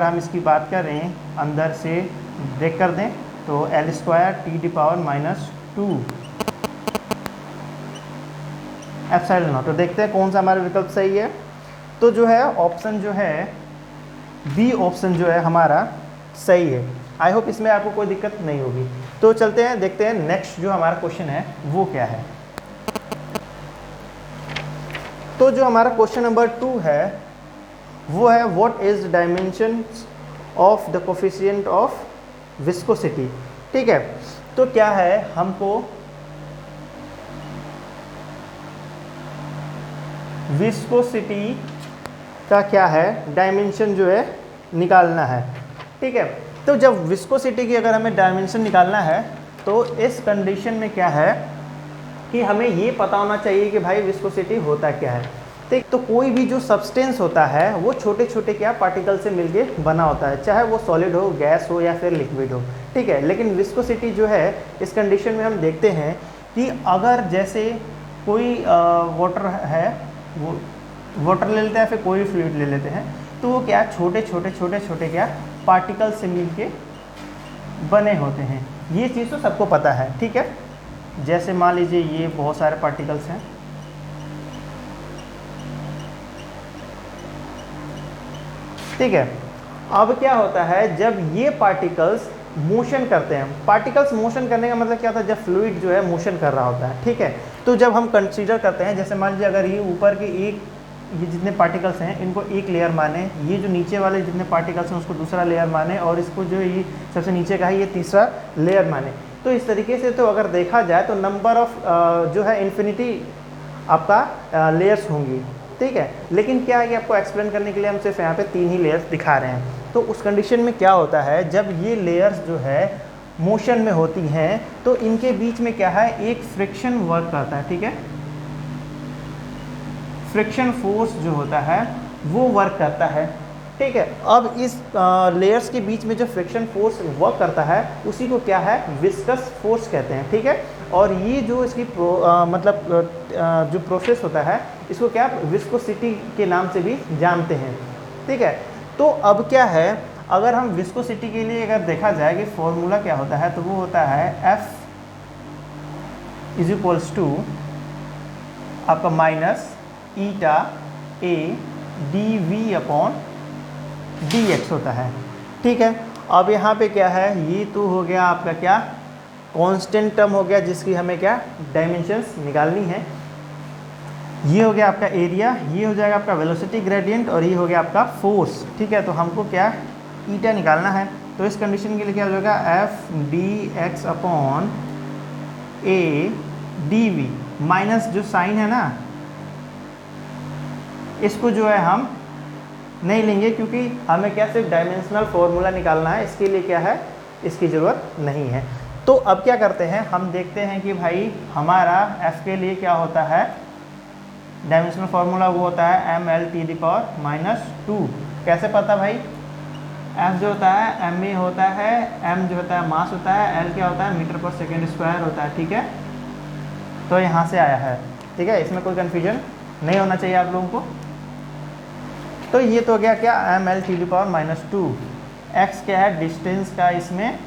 अगर हम इसकी बात करें अंदर से ब्रेक कर दें तो L² T⁻² एप्सिलॉन नॉट। तो देखते हैं कौन सा हमारा विकल्प सही है। तो जो है ऑप्शन जो है बी ऑप्शन जो है हमारा सही है। आई होप इसमें आपको कोई दिक्कत नहीं होगी। तो चलते हैं देखते हैं नेक्स्ट जो हमारा क्वेश्चन है वो क्या है। तो जो हमारा क्वेश्चन नंबर 2 है वो है what is dimension of the coefficient of viscosity. ठीक है, तो क्या है, हमको विस्कोसिटी का क्या है डायमेंशन जो है निकालना है। ठीक है, तो जब विस्कोसिटी की अगर हमें डायमेंशन निकालना है तो इस कंडीशन में क्या है कि हमें ये पता होना चाहिए कि भाई विस्कोसिटी होता क्या है। ठीक, तो कोई भी जो सब्सटेंस होता है वो छोटे छोटे क्या पार्टिकल से मिलके बना होता है, चाहे वो सॉलिड हो, गैस हो या फिर लिक्विड हो। ठीक है, लेकिन विस्कोसिटी जो है इस कंडीशन में हम देखते हैं कि अगर जैसे कोई वाटर है, वो वाटर ले लेते हैं फिर कोई फ्लूइड ले लेते हैं, तो वो क्या छोटे छोटे क्या पार्टिकल से मिलके बने होते हैं। ये चीज़ तो सबको पता है। ठीक है, जैसे मान लीजिए ये बहुत सारे पार्टिकल्स हैं, ठीक है। अब क्या होता है जब ये पार्टिकल्स मोशन करते हैं, पार्टिकल्स मोशन करने का मतलब क्या होता है, जब फ्लूइड जो है मोशन कर रहा होता है। ठीक है, तो जब हम कंसीडर करते हैं, जैसे मान लीजिए अगर ये ऊपर के ये जितने पार्टिकल्स हैं इनको एक लेयर माने, ये जो नीचे वाले जितने पार्टिकल्स हैं उसको दूसरा लेयर माने, और इसको जो ये सबसे नीचे का है ये तीसरा लेयर माने, तो इस तरीके से तो अगर देखा जाए तो नंबर ऑफ जो है इन्फिनिटी आपका लेयर्स होंगी। ठीक है, लेकिन क्या है कि आपको एक्सप्लेन करने के लिए हम सिर्फ यहाँ पे 3 ही लेयर्स दिखा रहे हैं। तो उस कंडीशन में क्या होता है जब ये लेयर्स जो है मोशन में होती हैं तो इनके बीच में क्या है एक फ्रिक्शन वर्क करता है। ठीक है, फ्रिक्शन फोर्स जो होता है वो वर्क करता है। ठीक है, अब इस लेयर्स के बीच में जो फ्रिक्शन फोर्स वर्क करता है उसी को क्या है विस्कस फोर्स कहते हैं। ठीक है, और ये जो इसकी जो प्रोसेस होता है इसको क्या विस्कोसिटी के नाम से भी जानते हैं। ठीक है, तो अब क्या है अगर हम विस्कोसिटी के लिए अगर देखा जाए कि फॉर्मूला क्या होता है तो वो होता है F = आपका माइनस ईटा A dV/dx होता है। ठीक है, अब यहाँ पे क्या है, ये तो हो गया आपका क्या कांस्टेंट टर्म हो गया जिसकी हमें क्या डायमेंशंस निकालनी है। ये हो गया आपका एरिया, ये हो जाएगा आपका वेलोसिटी ग्रेडियंट, और ये हो गया आपका फोर्स। ठीक है, तो हमको क्या ईटा निकालना है। तो इस कंडीशन के लिए क्या हो जाएगा F dx/A dV माइनस जो साइन है ना इसको जो है हम नहीं लेंगे, क्योंकि हमें क्या सिर्फ डायमेंशनल फॉर्मूला निकालना है, इसके लिए क्या है, इसकी ज़रूरत नहीं है। तो अब क्या करते हैं, हम देखते हैं कि भाई हमारा f के लिए क्या होता है, डायमेंशनल फार्मूला वो होता है mL⁻²। कैसे पता भाई, f जो होता है ma होता है, m जो होता है मास होता है, l क्या होता है मीटर पर सेकेंड स्क्वायर होता है, ठीक है। तो यहाँ से आया है, ठीक है, इसमें कोई कन्फ्यूजन नहीं होना चाहिए आप लोगों को। तो ये तो हो गया क्या, mL⁻²। x क्या है, डिस्टेंस का इसमें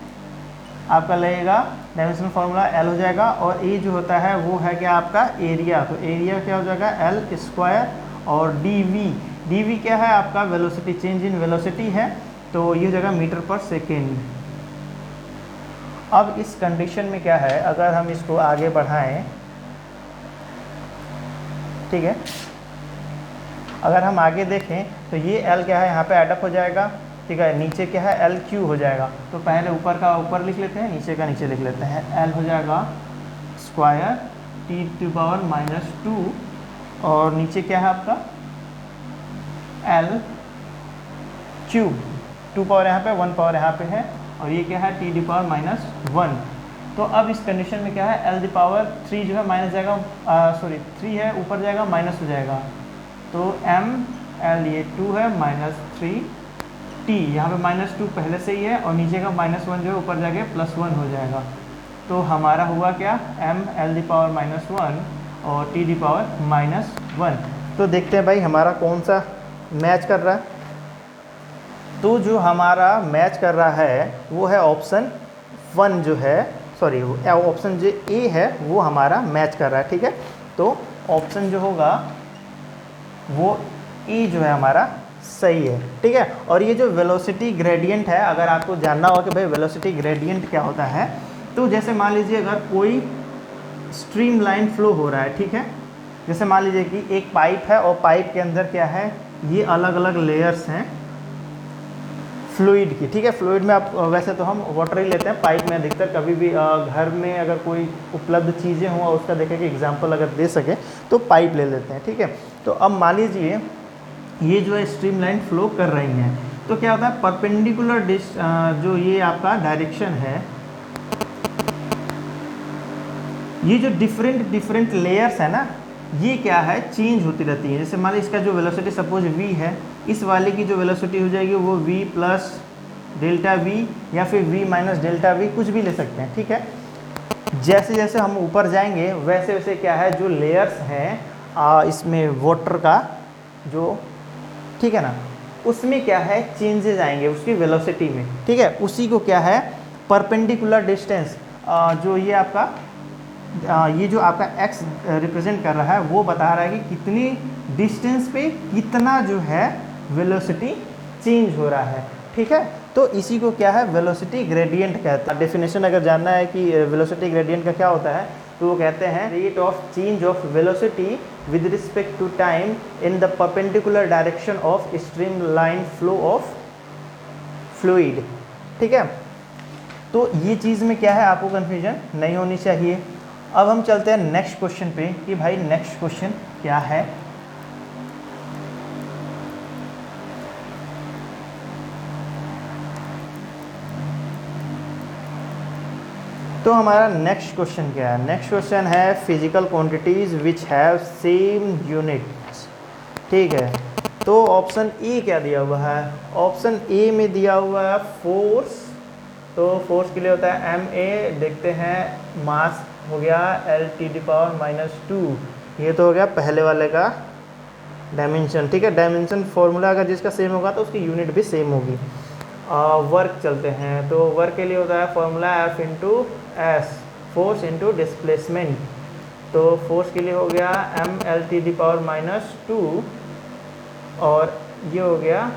आपका लगेगा डायमेंशनल फार्मूला l हो जाएगा, और a जो होता है वो है क्या आपका एरिया, तो एरिया क्या हो जाएगा l², और dv क्या है आपका वेलोसिटी, चेंज इन वेलोसिटी है, तो ये हो जाएगा मीटर पर सेकेंड। अब इस कंडीशन में क्या है, अगर हम इसको आगे बढ़ाएं, ठीक है, अगर हम आगे देखें तो ये l क्या है यहाँ पे एडअप हो जाएगा, ठीक है, नीचे क्या है LQ हो जाएगा। तो पहले ऊपर का ऊपर लिख लेते हैं, नीचे का नीचे लिख लेते हैं, L हो जाएगा स्क्वायर T⁻², और नीचे क्या है आपका L³ 2 पावर यहाँ पे 1 पावर यहाँ पे है, और ये क्या है T⁻⁻1। तो अब इस कंडीशन में क्या है, L⁻³ जो है माइनस जाएगा, सॉरी 3 है ऊपर जाएगा माइनस हो जाएगा, तो mL ये 2 है -3t, यहाँ पे -2 पहले से ही है, और नीचे का -1 जो है ऊपर जाके +1 हो जाएगा। तो हमारा हुआ क्या, mL⁻⁻1 और T⁻⁻1। तो देखते हैं भाई हमारा कौन सा मैच कर रहा है। तो जो हमारा मैच कर रहा है वो है ऑप्शन 1 जो है, सॉरी ऑप्शन जो ए है वो हमारा मैच कर रहा है, ठीक है। तो ऑप्शन जो होगा वो ई जो है हमारा सही है, ठीक है। और ये जो वेलोसिटी ग्रेडियंट है, अगर आपको जानना हो कि भाई वेलोसिटी ग्रेडियंट क्या होता है, तो जैसे मान लीजिए अगर कोई स्ट्रीम लाइन फ्लो हो रहा है, ठीक है, जैसे मान लीजिए कि एक पाइप है और पाइप के अंदर क्या है, ये अलग अलग लेयर्स हैं फ्लूइड की, ठीक है। फ्लूइड में आप वैसे तो हम वाटर ही लेते हैं, पाइप में अधिकतर कभी भी घर में अगर कोई उपलब्ध चीज़ें हों और उसका देखें कि एग्जांपल अगर दे सके तो पाइप ले लेते हैं, ठीक है। तो अब मान लीजिए ये जो है स्ट्रीम लाइन फ्लो कर रही हैं, तो क्या होता है परपेंडिकुलर जो ये आपका डायरेक्शन है, ये जो डिफरेंट लेयर्स है ना, ये क्या है चेंज होती रहती है। जैसे मान लीजिए इसका जो वेलोसिटी सपोज v है, इस वाले की जो वेलोसिटी हो जाएगी वो v प्लस डेल्टा v या फिर v माइनस डेल्टा v, कुछ भी ले सकते हैं, ठीक है। जैसे जैसे हम ऊपर जाएंगे वैसे वैसे क्या है जो लेयर्स हैं इसमें वाटर का जो, ठीक है ना, उसमें क्या है चेंजेस आएंगे उसकी वेलोसिटी में, ठीक है। उसी को क्या है परपेंडिकुलर डिस्टेंस, जो ये आपका ये जो आपका x रिप्रेजेंट कर रहा है वो बता रहा है कि कितनी डिस्टेंस पे कितना जो है वेलोसिटी चेंज हो रहा है, ठीक है। तो इसी को क्या है वेलोसिटी ग्रेडियंट कहते हैं। डेफिनेशन अगर जानना है कि वेलोसिटी ग्रेडियंट का क्या होता है, तो वो कहते हैं rate of change of velocity with respect to time in the perpendicular direction of stream line flow of fluid, ठीक है। तो ये चीज़ में क्या है आपको कन्फ्यूजन नहीं होनी चाहिए। अब हम चलते हैं नेक्स्ट क्वेश्चन पे कि भाई नेक्स्ट क्वेश्चन क्या है। तो हमारा नेक्स्ट क्वेश्चन क्या है, नेक्स्ट क्वेश्चन है physical quantities which have same units, ठीक है। तो ऑप्शन ए क्या दिया हुआ है, ऑप्शन ए में दिया हुआ है फोर्स, तो फोर्स के लिए होता है ma, देखते हैं मास हो गया L⁻⁻², ये तो हो गया पहले वाले का डायमेंशन, ठीक है। डायमेंशन फॉर्मूला अगर जिसका सेम होगा तो उसकी यूनिट भी सेम होगी। वर्क चलते हैं, तो वर्क के लिए होता है formula F/s, force into displacement, तो फोर्स के लिए हो गया mL⁻², और ये हो गया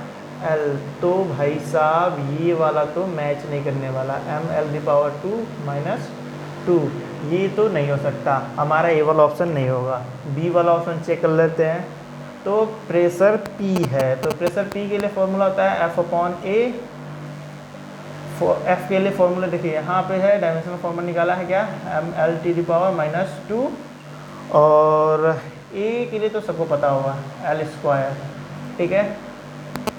L। तो भाई साहब ये वाला तो मैच नहीं करने वाला, mL⁻², ये तो नहीं हो सकता, हमारा ए वाला ऑप्शन नहीं होगा। बी वाला ऑप्शन चेक कर लेते हैं, तो प्रेशर P है, तो प्रेशर P के लिए फॉर्मूला होता है F/A। F के लिए फॉर्मूला देखिए यहाँ पे है, डायमेंशनल फॉर्मूला निकाला है क्या mL⁻², और A के लिए तो सबको पता होगा L², ठीक है।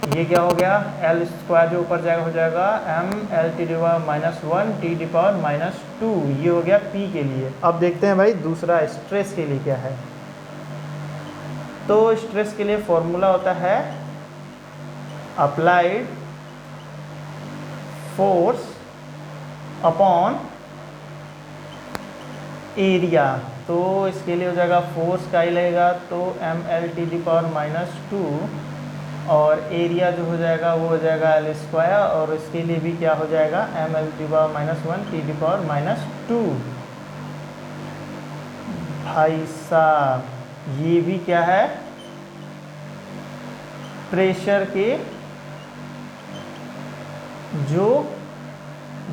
ये क्या हो गया, एल स्क्वायर जो ऊपर जाएगा हो जाएगा M L T D power minus one T D power minus two. ये हो गया पी के लिए। अब देखते हैं भाई दूसरा स्ट्रेस के लिए क्या है। तो स्ट्रेस के लिए फॉर्मूला होता है अप्लाइड फोर्स अपॉन एरिया। तो इसके लिए हो जाएगा फोर्स का ही लगेगा तो M L T D power minus two, और एरिया जो हो जाएगा वो हो जाएगा एल स्क्वायर, और इसके लिए भी क्या हो जाएगा M L T power minus one T D power minus two. भाई साहब ये भी क्या है, प्रेशर के जो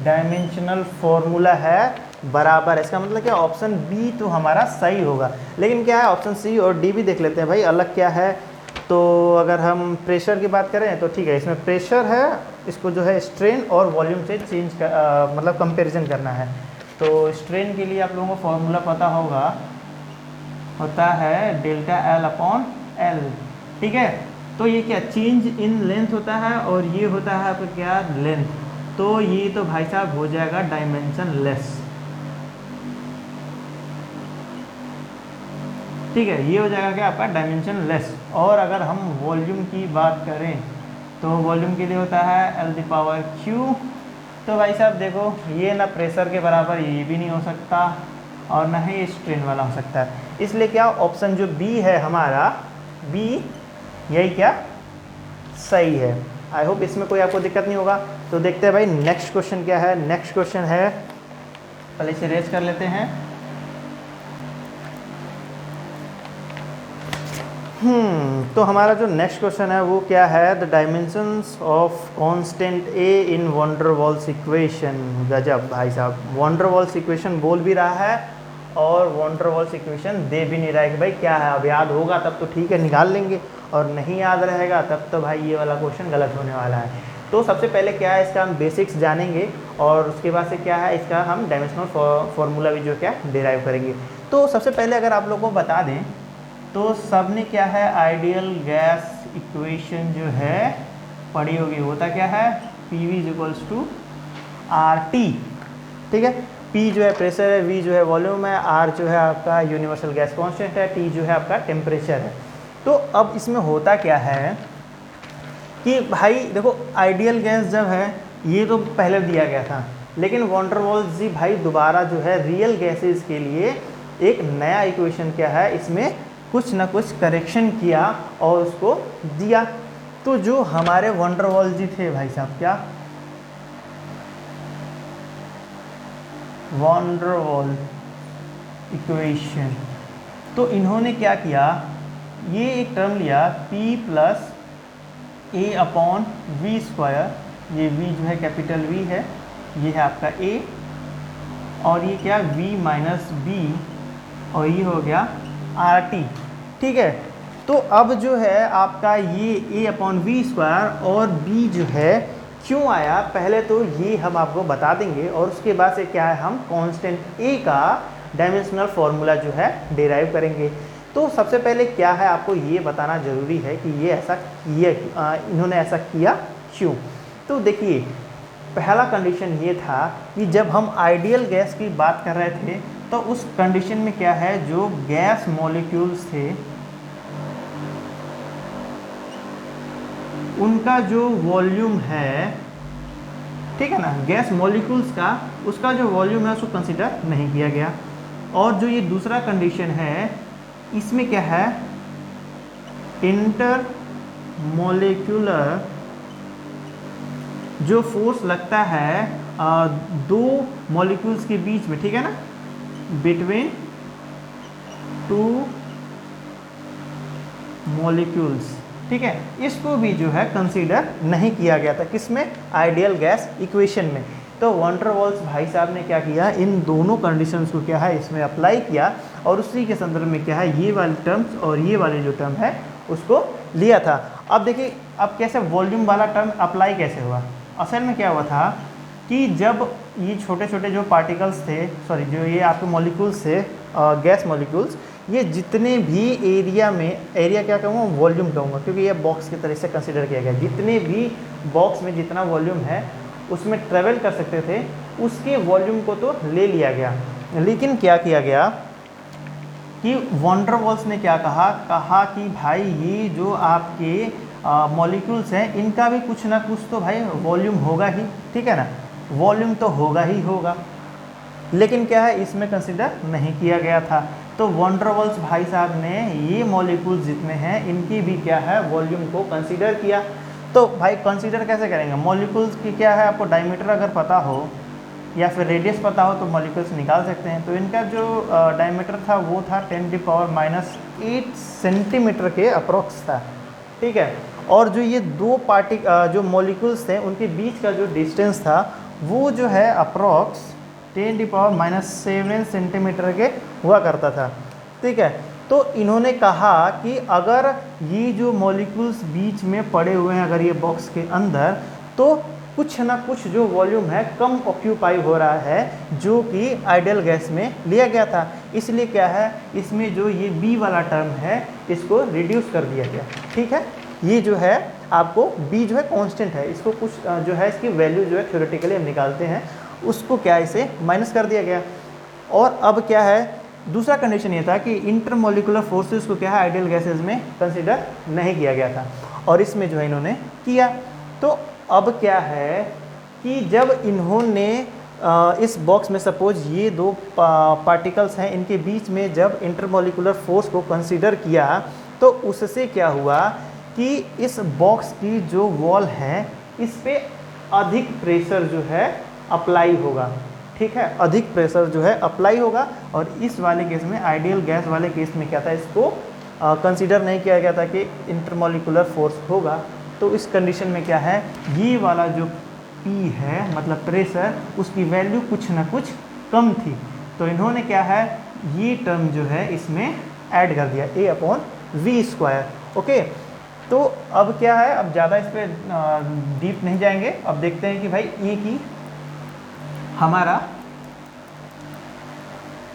डायमेंशनल फॉर्मूला है बराबर है। इसका मतलब क्या, ऑप्शन बी तो हमारा सही होगा। लेकिन क्या है, ऑप्शन सी और डी भी देख लेते हैं भाई अलग क्या है। तो अगर हम प्रेशर की बात करें तो ठीक है, इसमें प्रेशर है, इसको जो है स्ट्रेन और वॉल्यूम से चेंज कर मतलब कंपैरिजन करना है। तो स्ट्रेन के लिए आप लोगों को फॉर्मूला पता होगा, होता है डेल्टा एल अपॉन एल। ठीक है, तो ये क्या चेंज इन लेंथ होता है और ये होता है आपका क्या लेंथ। तो ये तो भाई साहब हो जाएगा डायमेंशन लेस। ठीक है, ये हो जाएगा क्या आपका डायमेंशन लेस। और अगर हम वॉल्यूम की बात करें तो वॉल्यूम के लिए होता है एल द पावर क्यू। तो भाई साहब देखो ये ना प्रेशर के बराबर ये भी नहीं हो सकता और ना ही स्ट्रेन वाला हो सकता है। इसलिए क्या ऑप्शन जो बी है हमारा, बी यही क्या सही है। आई होप इसमें कोई आपको दिक्कत नहीं होगा। तो देखते हैं भाई नेक्स्ट क्वेश्चन क्या है। नेक्स्ट क्वेश्चन है, पहले इसे रेज कर लेते हैं। तो हमारा जो नेक्स्ट क्वेश्चन है वो क्या है, the dimensions of constant A in van der Waals equation. गजब भाई साहब, वॉन डर वाल्स इक्वेशन बोल भी रहा है और वॉन डर वाल्स इक्वेशन दे भी नहीं रहा है कि भाई क्या है। अब याद होगा तब तो ठीक है निकाल लेंगे, और नहीं याद रहेगा तब तो भाई ये वाला क्वेश्चन गलत होने वाला है। तो सबसे पहले क्या है, इसका हम बेसिक्स जानेंगे और उसके बाद से क्या है इसका हम डायमेंशनल फॉर्मूला भी जो क्या डिराइव करेंगे। तो सबसे पहले अगर आप लोगों को बता दें तो सब ने क्या है आइडियल गैस इक्वेशन जो है पढ़ी होगी। होता क्या है, P V equals to R T. ठीक है, पी जो है प्रेशर है, वी जो है वॉल्यूम है, आर जो है आपका यूनिवर्सल गैस कांस्टेंट है, टी जो है आपका टेम्परेचर है। तो अब इसमें होता क्या है कि भाई देखो आइडियल गैस जब है ये तो पहले दिया गया था, लेकिन वॉन डर वाल्स जी भाई दोबारा जो है रियल गैसेस के लिए एक नया इक्वेशन क्या है, इसमें कुछ ना कुछ करेक्शन किया और उसको दिया। तो जो हमारे वॉन डर वाल्स जी थे भाई साहब, क्या वॉन डर वाल्स इक्वेशन, तो इन्होंने क्या किया, ये एक टर्म लिया P plus A upon V square. ये V जो है कैपिटल V है, ये है आपका A, और ये क्या V माइनस B, और ये हो गया RT। ठीक है, तो अब जो है आपका ये A अपॉन वी स्क्वायर और B जो है क्यों आया, पहले तो ये हम आपको बता देंगे और उसके बाद से क्या है हम कांस्टेंट A का डायमेंशनल फॉर्मूला जो है डिराइव करेंगे। तो सबसे पहले क्या है आपको ये बताना ज़रूरी है कि ये ऐसा किया, इन्होंने ऐसा किया क्यों। तो देखिए पहला कंडीशन ये था कि जब हम आइडियल गैस की बात कर रहे थे तो उस कंडीशन में क्या है, जो गैस मॉलिक्यूल्स थे उनका जो वॉल्यूम है, ठीक है ना, गैस मॉलिक्यूल्स का उसका जो वॉल्यूम है उसको कंसिडर नहीं किया गया। और जो ये दूसरा कंडीशन है इसमें क्या है, इंटर मॉलिक्यूलर जो फोर्स लगता है दो मॉलिक्यूल्स के बीच में, ठीक है ना, बिटवीन टू मॉलिक्यूल्स, ठीक है, इसको भी जो है कंसीडर नहीं किया गया था किसमें, आइडियल गैस इक्वेशन में। तो वॉन डर वाल्स भाई साहब ने क्या किया, इन दोनों कंडीशंस को क्या है इसमें अप्लाई किया और उसी के संदर्भ में क्या है ये वाली टर्म्स और ये वाली जो टर्म है उसको लिया था। अब देखिए अब कैसे वॉल्यूम वाला टर्म अप्लाई कैसे हुआ। असल में क्या हुआ था कि जब ये छोटे छोटे जो पार्टिकल्स थे, सॉरी जो ये आपके मॉलिक्यूल्स थे गैस मॉलिक्यूल्स, ये जितने भी एरिया में, एरिया क्या कहूँगा, वॉल्यूम कहूँगा, क्योंकि ये बॉक्स की तरह से कंसिडर किया गया, जितने भी बॉक्स में जितना वॉल्यूम है उसमें ट्रेवल कर सकते थे उसके वॉल्यूम को तो ले लिया गया। लेकिन क्या किया गया कि वॉन डर वाल्स ने क्या कहा कि भाई ये जो आपके मॉलिक्यूल्स हैं इनका भी कुछ ना कुछ तो भाई वॉल्यूम होगा ही, ठीक है ना, वॉल्यूम तो होगा ही होगा। लेकिन क्या है, इसमें कंसिडर नहीं किया गया था। तो वॉन डर वाल्स भाई साहब ने ये मॉलिक्यूल्स जितने हैं इनकी भी क्या है, वॉल्यूम को कंसिडर किया। तो भाई कंसिडर कैसे करेंगे, मॉलिक्यूल्स की क्या है, आपको डायमीटर अगर पता हो या फिर रेडियस पता हो तो मॉलिक्यूल्स निकाल सकते हैं। तो इनका जो डायमीटर था वो था 10⁻⁸ सेंटीमीटर के अप्रॉक्स था, ठीक है। और जो ये दो जो मॉलिक्यूल्स थे उनके बीच का जो डिस्टेंस था वो जो है अप्रॉक्स 10⁻⁷ सेंटीमीटर के हुआ करता था, ठीक है। तो इन्होंने कहा कि अगर ये जो मॉलिक्यूल्स बीच में पड़े हुए हैं अगर ये बॉक्स के अंदर, तो कुछ ना कुछ जो वॉल्यूम है कम ऑक्यूपाई हो रहा है जो कि आइडियल गैस में लिया गया था। इसलिए क्या है, इसमें जो ये बी वाला टर्म है इसको रिड्यूस कर दिया गया, ठीक है। ये जो है आपको बी जो है कांस्टेंट है, इसको कुछ जो है इसकी वैल्यू जो है थ्योरेटिकली हम निकालते हैं उसको क्या इसे माइनस कर दिया गया। और अब क्या है, दूसरा कंडीशन ये था कि इंटरमोलिकुलर फोर्सेस को क्या है आइडियल गैसेज में कंसिडर नहीं किया गया था, और इसमें जो है इन्होंने किया। तो अब क्या है कि जब इन्होंने इस बॉक्स में सपोज ये दो पार्टिकल्स हैं इनके बीच में जब इंटरमोलिकुलर फोर्स को कंसिडर किया तो उससे क्या हुआ कि इस बॉक्स की जो वॉल है इस पे अधिक प्रेशर जो है अप्लाई होगा, ठीक है, अधिक प्रेशर जो है अप्लाई होगा। और इस वाले केस में, आइडियल गैस वाले केस में क्या था, इसको कंसीडर नहीं किया गया था कि इंटरमोलिकुलर फोर्स होगा। तो इस कंडीशन में क्या है, ये वाला जो P है मतलब प्रेशर, उसकी वैल्यू कुछ ना कुछ कम थी। तो इन्होंने क्या है, ये टर्म जो है इसमें ऐड कर दिया A/v²। ओके, तो अब क्या है, अब ज़्यादा इस पर डीप नहीं जाएंगे। अब देखते हैं कि भाई E की हमारा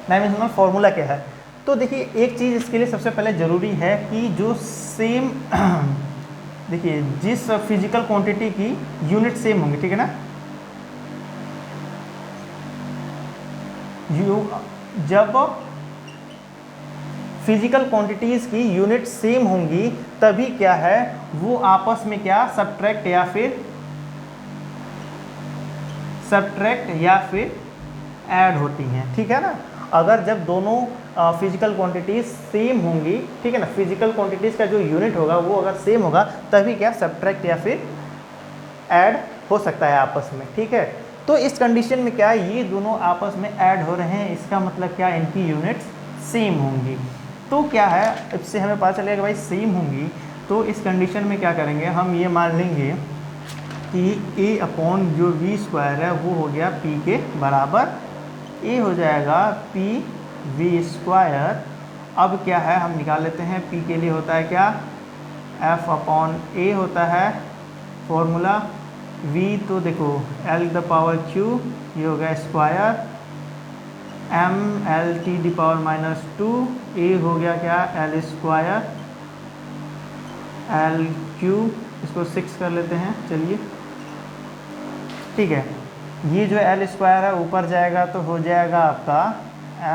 डायमेंशनल फॉर्मूला क्या है। तो देखिए एक चीज़ इसके लिए सबसे पहले ज़रूरी है कि जो सेम देखिए जिस फिजिकल क्वांटिटी की यूनिट सेम होंगी, ठीक है ना, जब फिजिकल क्वांटिटीज़ की यूनिट सेम होंगी तभी क्या है वो आपस में क्या सब्ट्रैक्ट या फिर ऐड होती हैं, ठीक है ना। अगर जब दोनों फिजिकल क्वांटिटीज़ सेम होंगी, ठीक है ना, फिजिकल क्वांटिटीज़ का जो यूनिट होगा वो अगर सेम होगा तभी क्या सब्ट्रैक्ट या फिर ऐड हो सकता है आपस में, ठीक है। तो इस कंडीशन में क्या ये दोनों आपस में ऐड हो रहे हैं, इसका मतलब क्या इनकी यूनिट्स सेम होंगी। तो क्या है, इससे हमें पता चलेगा भाई सेम होंगी। तो इस कंडीशन में क्या करेंगे, हम ये मान लेंगे कि A/ जो v² है वो हो गया P के बराबर, A हो जाएगा PV²। अब क्या है हम निकाल लेते हैं, P के लिए होता है क्या F/A होता है फॉर्मूला, V तो देखो L⁻⁴, ये हो गया स्क्वायर, mL⁻², A हो गया क्या L², L3, इसको 6 कर लेते हैं, चलिए ठीक है। ये जो L² है ऊपर जाएगा तो हो जाएगा आपका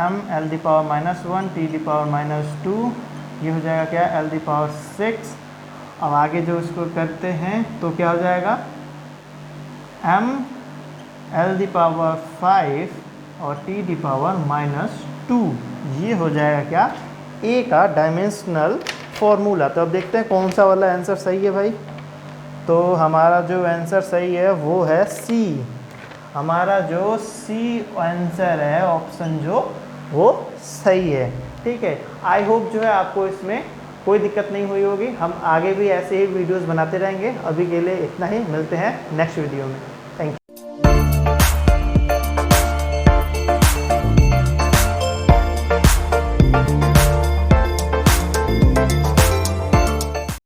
mL⁻⁻1 T⁻², ये हो जाएगा क्या L⁻⁶। अब आगे जो इसको करते हैं तो क्या हो जाएगा mL⁵ और T⁻², ये हो जाएगा क्या A का डायमेंशनल फॉर्मूला। तो अब देखते हैं कौन सा वाला आंसर सही है भाई। तो हमारा जो आंसर सही है वो है C। हमारा जो C आंसर है ऑप्शन जो वो सही है, ठीक है। आई होप जो है आपको इसमें कोई दिक्कत नहीं हुई होगी। हम आगे भी ऐसे ही वीडियोस बनाते रहेंगे। अभी के लिए इतना ही, मिलते हैं नेक्स्ट वीडियो में।